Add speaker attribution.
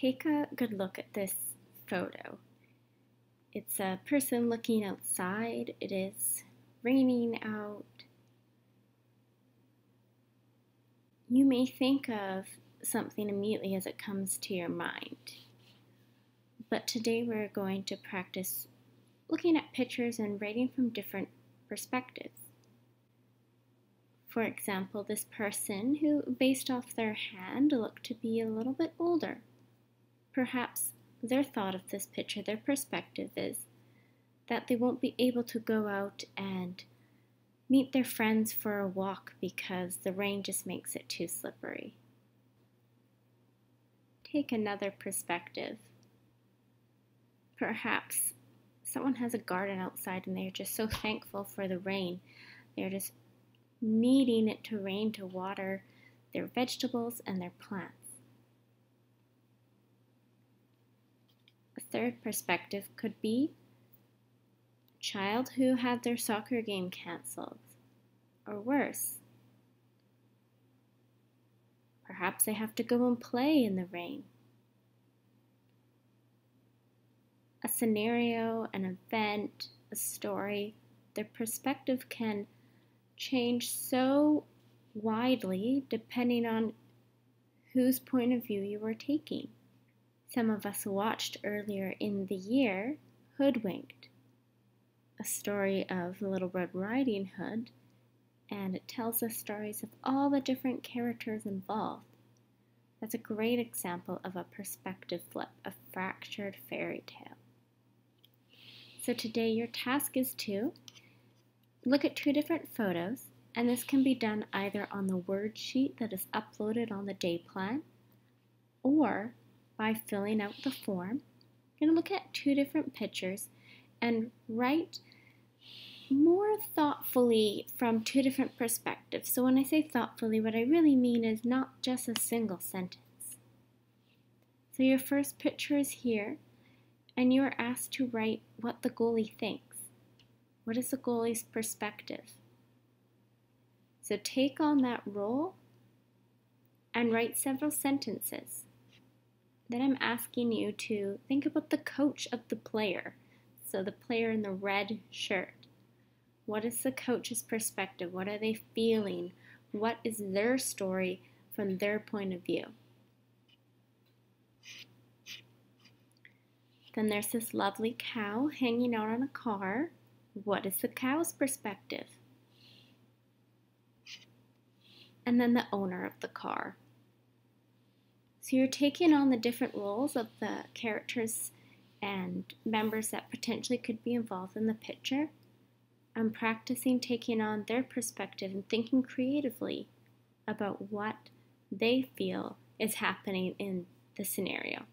Speaker 1: Take a good look at this photo. It's a person looking outside. It is raining out. You may think of something immediately as it comes to your mind. But today we're going to practice looking at pictures and writing from different perspectives. For example, this person who, based off their hand, looked to be a little bit older. Perhaps their thought of this picture, their perspective is that they won't be able to go out and meet their friends for a walk because the rain just makes it too slippery. Take another perspective. Perhaps someone has a garden outside and they're just so thankful for the rain. They're just needing it to rain to water their vegetables and their plants. A third perspective could be a child who had their soccer game canceled, or worse. Perhaps they have to go and play in the rain. A scenario, an event, a story, their perspective can change so widely depending on whose point of view you are taking. Some of us watched earlier in the year Hoodwinked, a story of Little Red Riding Hood, and it tells us stories of all the different characters involved. That's a great example of a perspective flip, a fractured fairy tale. So today your task is to look at two different photos, and this can be done either on the word sheet that is uploaded on the day plan or by filling out the form. You're going to look at two different pictures and write more thoughtfully from two different perspectives. So when I say thoughtfully, what I really mean is not just a single sentence. So your first picture is here, and you're asked to write what the goalie thinks. What is the goalie's perspective? So take on that role and write several sentences. Then I'm asking you to think about the coach of the player. So the player in the red shirt. What is the coach's perspective? What are they feeling? What is their story from their point of view? Then there's this lovely cow hanging out on a car. What is the cow's perspective? And then the owner of the car. So you're taking on the different roles of the characters and members that potentially could be involved in the picture. I'm practicing taking on their perspective and thinking creatively about what they feel is happening in the scenario.